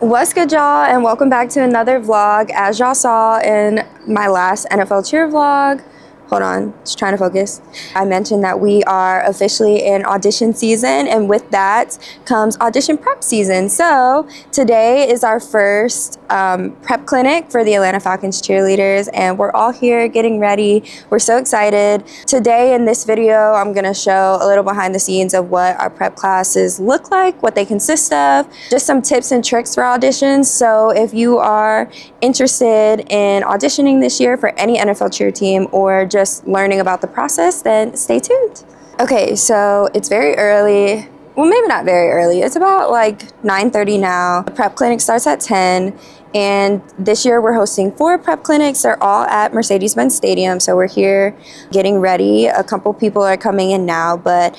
What's good, y'all, and welcome back to another vlog. As y'all saw in my last NFL cheer vlog, hold on, just trying to focus. I mentioned that we are officially in audition season, and with that comes audition prep season. So today is our first prep clinic for the Atlanta Falcons Cheerleaders, and we're all here getting ready. We're so excited. Today in this video, I'm gonna show a little behind the scenes of what our prep classes look like, what they consist of, just some tips and tricks for auditions. So if you are interested in auditioning this year for any NFL cheer team or just learning about the process, then stay tuned. Okay, so it's very early. Well, maybe not very early. It's about like 9:30 now. The prep clinic starts at 10. And this year we're hosting 4 prep clinics. They're all at Mercedes-Benz Stadium. So we're here getting ready. A couple people are coming in now, but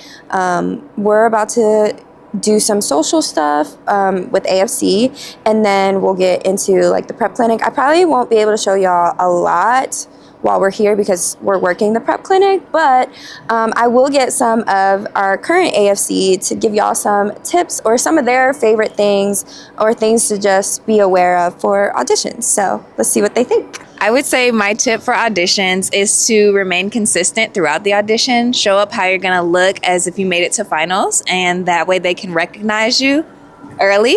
we're about to do some social stuff with AFC, and then we'll get into like the prep clinic. I probably won't be able to show y'all a lot while we're here because we're working the prep clinic, but I will get some of our current AFC to give y'all some tips or some of their favorite things or things to just be aware of for auditions. So let's see what they think. I would say my tip for auditions is to remain consistent throughout the audition. Show up how you're gonna look as if you made it to finals, and that way they can recognize you early,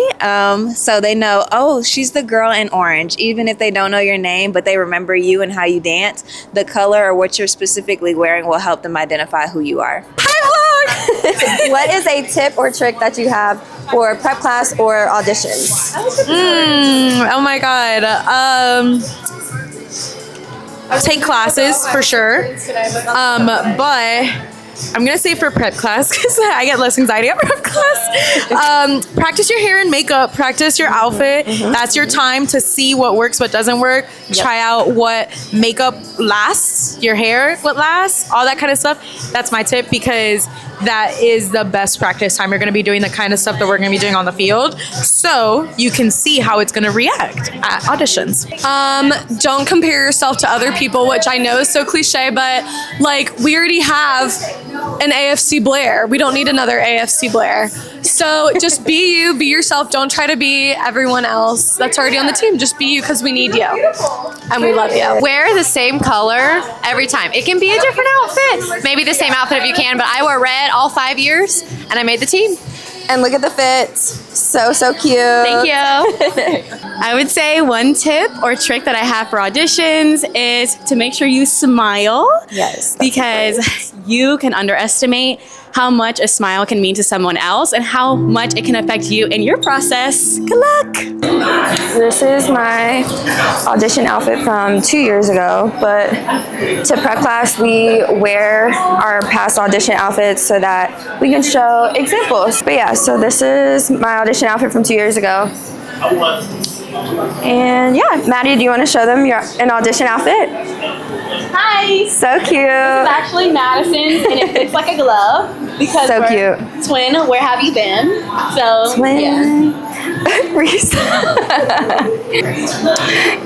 so they know, oh, she's the girl in orange. Even if they don't know your name, but they remember you and how you dance, the color or what you're specifically wearing will help them identify who you are. Hi, vlog! What is a tip or trick that you have for prep class or auditions? Oh my God. Take classes for sure, but I'm gonna say for prep class, because I get less anxiety at prep class. Practice your hair and makeup, practice your outfit. That's your time to see what works, what doesn't work. Try out what makeup lasts, your hair, what lasts, all that kind of stuff. That's my tip, because that is the best practice time. You're gonna be doing the kind of stuff that we're gonna be doing on the field, so you can see how it's gonna react at auditions. Don't compare yourself to other people, which I know is so cliche, but like we already have an AFC Blair. We don't need another AFC Blair. So just be you, be yourself. Don't try to be everyone else that's already on the team. Just be you, because we need you and we love you. Wear the same color every time. It can be a different outfit. Maybe the same outfit if you can, but I wore red all 5 years and I made the team. And look at the fit. So cute. Thank you. I would say one tip or trick that I have for auditions is to make sure you smile. Yes. Because you can underestimate how much a smile can mean to someone else and how much it can affect you in your process. Good luck. This is my audition outfit from 2 years ago, but to prep class, we wear our past audition outfits so that we can show examples. But yeah, so this is my audition outfit from 2 years ago. And yeah, Maddie, do you want to show them an audition outfit? Hi. So cute. This is actually Madison's, and it fits like a glove because so we're cute. Twin. Where have you been? So Twin. Yeah. Reese.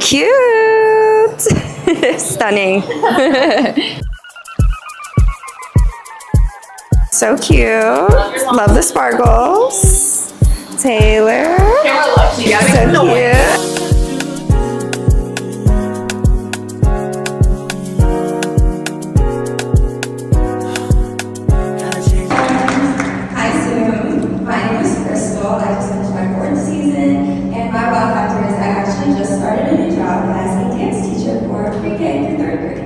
Cute. Stunning. So cute. Love the sparkles. Taylor. So cute. Hi, Zoom. My name is Christal. I just finished my 4th season, and my wow factor is I actually just started a new job as a dance teacher for pre-K through 3rd grade.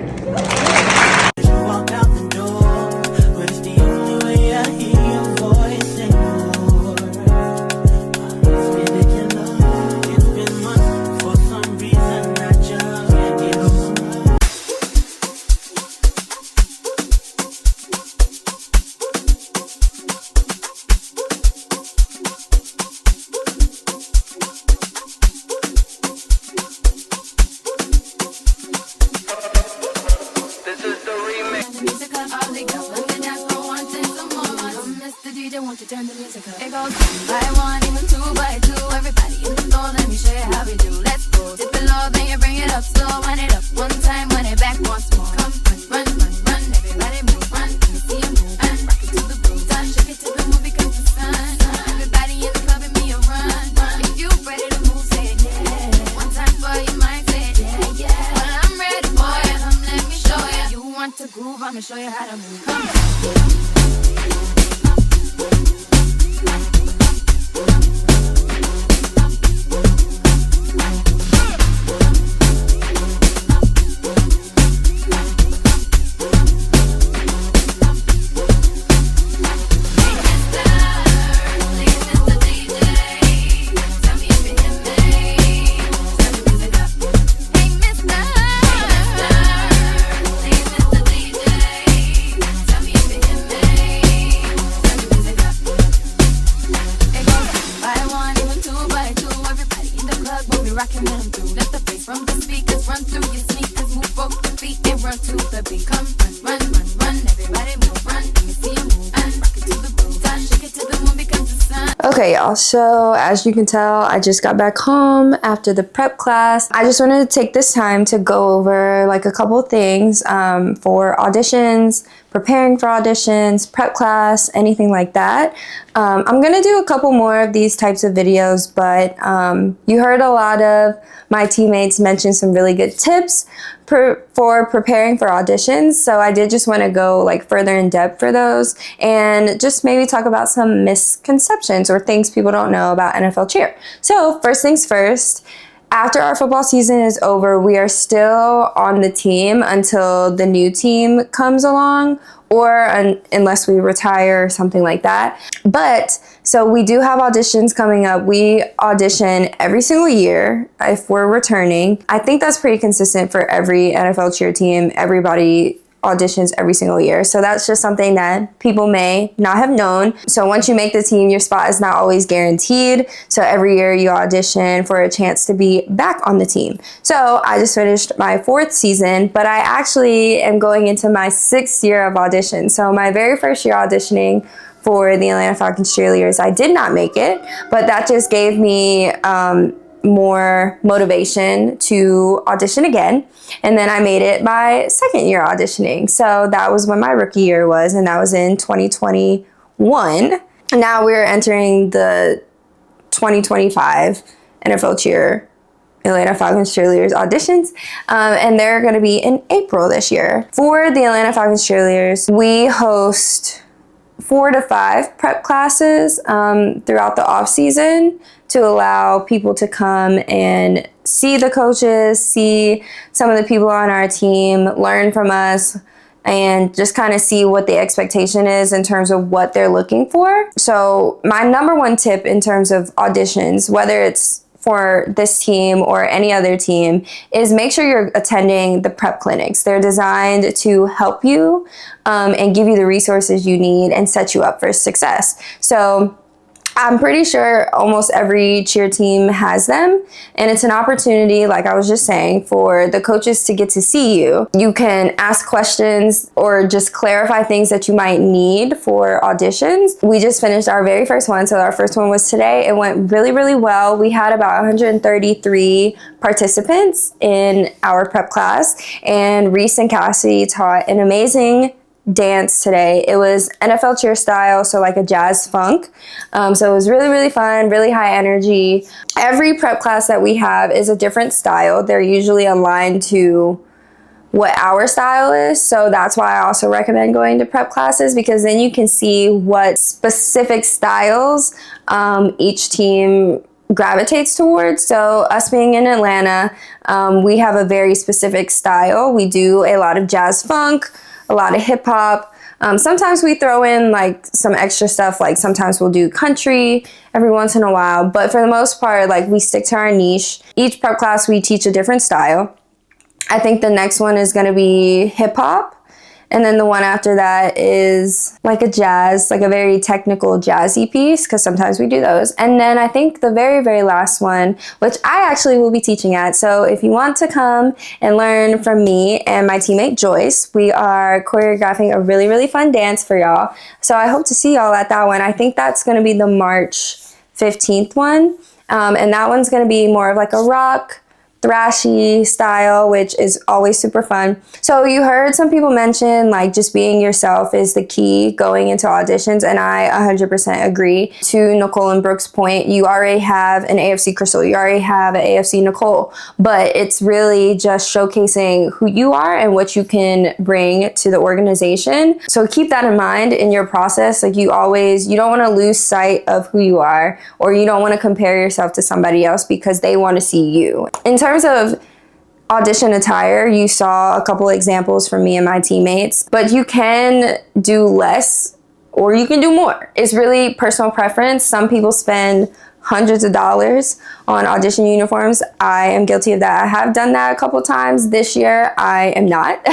groove, I'ma show you how to move. Come. Okay, y'all, so as you can tell, I just got back home after the prep class. I just wanted to take this time to go over like a couple things for auditions, preparing for auditions, prep class, anything like that. I'm gonna do a couple more of these types of videos, but you heard a lot of my teammates mention some really good tips for preparing for auditions, so I did just want to go like further in depth for those and just maybe talk about some misconceptions or things people don't know about NFL cheer. So first things first, after our football season is over, we are still on the team until the new team comes along, or unless we retire or something like that. But so we do have auditions coming up. We audition every single year if we're returning. I think that's pretty consistent for every NFL cheer team. Everybody auditions every single year. So that's just something that people may not have known. So once you make the team, your spot is not always guaranteed. So every year you audition for a chance to be back on the team. So I just finished my 4th season, but I actually am going into my 6th year of audition. So my very first year auditioning for the Atlanta Falcons Cheerleaders, I did not make it, but that just gave me more motivation to audition again. And then I made it my 2nd year auditioning. So that was when my rookie year was, and that was in 2021. Now we're entering the 2025 NFL Cheer Atlanta Falcons Cheerleaders auditions, and they're going to be in April this year. For the Atlanta Falcons Cheerleaders, we host 4 to 5 prep classes throughout the off season to allow people to come and see the coaches, see some of the people on our team, learn from us, and just kind of see what the expectation is in terms of what they're looking for. So my number one tip in terms of auditions, whether it's for this team or any other team, is make sure you're attending the prep clinics. They're designed to help you and give you the resources you need and set you up for success. So I'm pretty sure almost every cheer team has them, and it's an opportunity, like I was just saying, for the coaches to get to see you. You can ask questions or just clarify things that you might need for auditions. We just finished our very first one, so our first one was today. It went really, really well. We had about 133 participants in our prep class, and Reese and Cassie taught an amazing dance today. It was NFL cheer style, so like a jazz funk. So it was really, really fun, really high energy. Every prep class that we have is a different style. They're usually aligned to what our style is. So that's why I also recommend going to prep classes, because then you can see what specific styles each team gravitates towards. So us being in Atlanta, we have a very specific style. We do a lot of jazz funk, a lot of hip hop. Sometimes we throw in like some extra stuff, like sometimes we'll do country every once in a while, but for the most part, like we stick to our niche. Each prep class we teach a different style. I think the next one is going to be hip hop. And then the one after that is like a jazz, like a very technical jazzy piece, because sometimes we do those. And then I think the very, very last one, which I actually will be teaching at. So if you want to come and learn from me and my teammate Joyce, we are choreographing a really, really fun dance for y'all. So I hope to see y'all at that one. I think that's going to be the March 15th one. And that one's going to be more of like a rock thrashy style, which is always super fun. So you heard some people mention like just being yourself is the key going into auditions, and I 100% agree. To Nicole and Brooke's point, you already have an AFC Christal, you already have an AFC Nicole, but it's really just showcasing who you are and what you can bring to the organization. So keep that in mind in your process. Like you don't want to lose sight of who you are, or you don't want to compare yourself to somebody else because they want to see you. In terms of audition attire, you saw a couple examples from me and my teammates, but you can do less or you can do more. It's really personal preference. Some people spend hundreds of dollars on audition uniforms. I am guilty of that. I have done that a couple times. This year, I am not.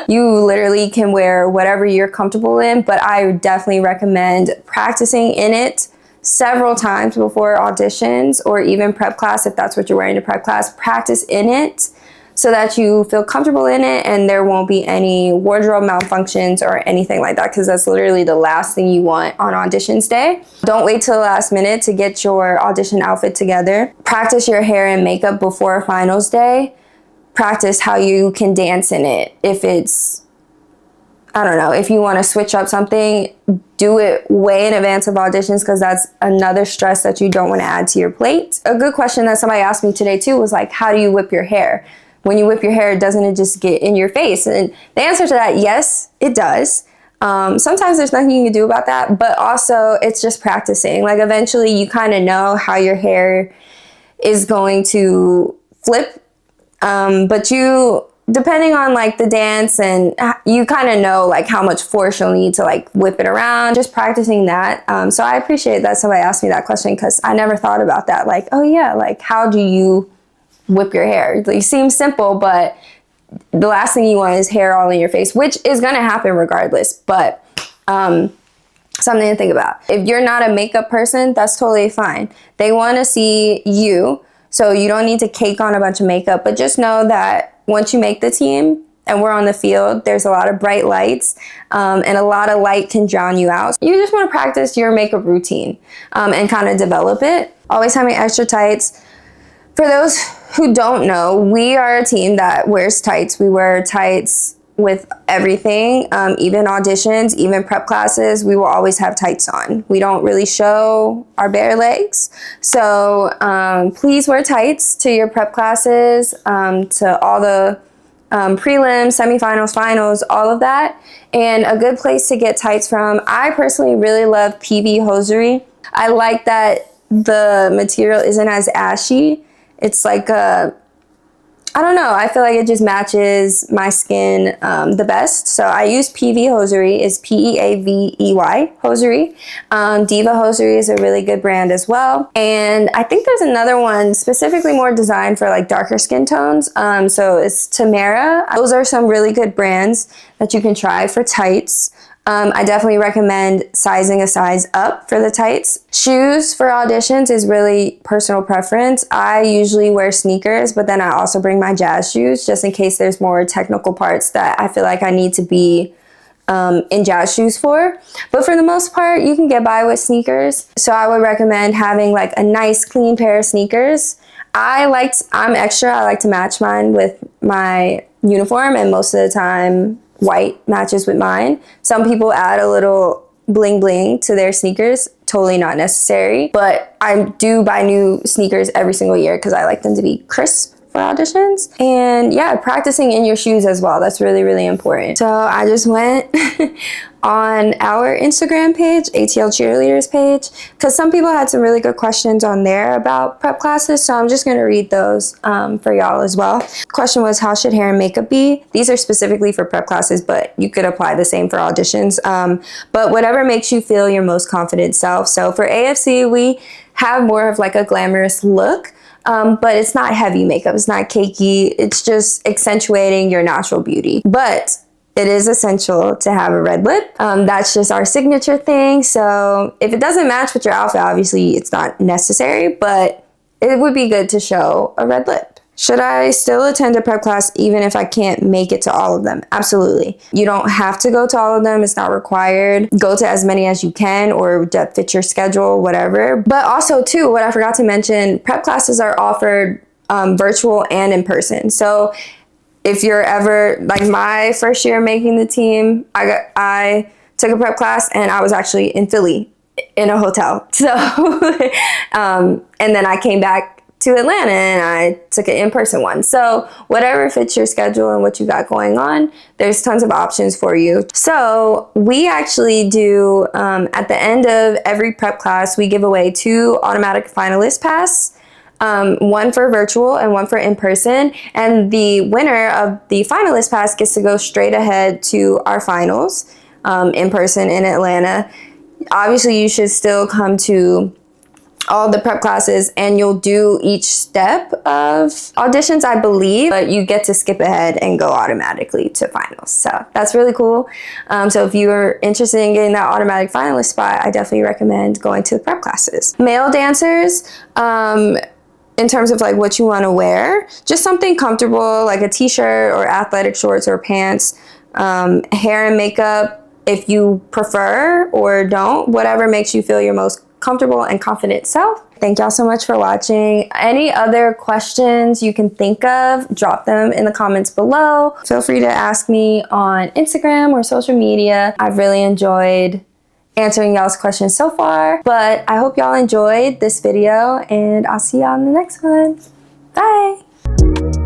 You literally can wear whatever you're comfortable in, but I would definitely recommend practicing in it several times before auditions or even prep class. If that's what you're wearing to prep class, practice in it so that you feel comfortable in it and there won't be any wardrobe malfunctions or anything like that, because that's literally the last thing you want on auditions day. Don't wait till the last minute to get your audition outfit together. Practice your hair and makeup before finals day. Practice how you can dance in it. If it's, I don't know, if you want to switch up something, do it way in advance of auditions, because that's another stress that you don't want to add to your plate. A good question that somebody asked me today too was like, how do you whip your hair? When you whip your hair, doesn't it just get in your face? And the answer to that, yes, it does. Sometimes there's nothing you can do about that, but also it's just practicing. Like eventually you kind of know how your hair is going to flip, but you, depending on like the dance, and you kind of know like how much force you'll need to like whip it around, just practicing that. So I appreciate that somebody asked me that question, because I never thought about that. Like, oh yeah, like how do you whip your hair? It seems simple, but the last thing you want is hair all in your face, which is going to happen regardless, but something to think about. If you're not a makeup person, that's totally fine. They want to see you, so you don't need to cake on a bunch of makeup, but just know that once you make the team and we're on the field, there's a lot of bright lights, and a lot of light can drown you out. You just want to practice your makeup routine and kind of develop it. Always having extra tights. For those who don't know, we are a team that wears tights. We wear tights with everything, even auditions, even prep classes. We will always have tights on. We don't really show our bare legs. So please wear tights to your prep classes, to all the prelims, semifinals, finals, all of that. And a good place to get tights from, I personally really love PV hosiery. I like that the material isn't as ashy. It's like I don't know, I feel like it just matches my skin the best. So I use PV hosiery, is Peavey hosiery. Diva hosiery is a really good brand as well. And I think there's another one specifically more designed for like darker skin tones. So it's Tamara. Those are some really good brands that you can try for tights. I definitely recommend sizing a size up for the tights. Shoes for auditions is really personal preference. I usually wear sneakers, but then I also bring my jazz shoes just in case there's more technical parts that I feel like I need to be in jazz shoes for. But for the most part, you can get by with sneakers. So I would recommend having like a nice clean pair of sneakers. I'm extra. I like to match mine with my uniform, and most of the time white matches with mine. Some people add a little bling bling to their sneakers. Totally not necessary, but I do buy new sneakers every single year because I like them to be crisp for auditions. And yeah, practicing in your shoes as well. That's really, really important. So I just went on our Instagram page, ATL Cheerleaders page, because some people had some really good questions on there about prep classes. So I'm just going to read those for y'all as well. Question was, how should hair and makeup be? These are specifically for prep classes, but you could apply the same for auditions. But whatever makes you feel your most confident self. So for AFC, we have more of like a glamorous look. But it's not heavy makeup. It's not cakey. It's just accentuating your natural beauty. But it is essential to have a red lip. That's just our signature thing. So if it doesn't match with your outfit, obviously it's not necessary, but it would be good to show a red lip. Should I still attend a prep class even if I can't make it to all of them? Absolutely. You don't have to go to all of them. It's not required. Go to as many as you can, or that fit your schedule, whatever. But also too, what I forgot to mention, prep classes are offered virtual and in person. So if you're ever, like my first year making the team, I took a prep class and I was actually in Philly in a hotel. So, and then I came back to Atlanta and I took an in-person one. So whatever fits your schedule and what you got going on, there's tons of options for you. So we actually do, at the end of every prep class, we give away 2 automatic finalist pass, one for virtual and one for in-person. And the winner of the finalist pass gets to go straight ahead to our finals, in person in Atlanta. Obviously, you should still come to all the prep classes and you'll do each step of auditions, I believe, but you get to skip ahead and go automatically to finals. So that's really cool. So if you're interested in getting that automatic finalist spot, I definitely recommend going to the prep classes. Male dancers, in terms of like what you want to wear, just something comfortable like a t-shirt or athletic shorts or pants, hair and makeup if you prefer, or don't, whatever makes you feel your most comfortable and confident self. Thank y'all so much for watching. Any other questions you can think of, drop them in the comments below. Feel free to ask me on Instagram or social media. I've really enjoyed answering y'all's questions so far, but I hope y'all enjoyed this video and I'll see y'all in the next one. Bye.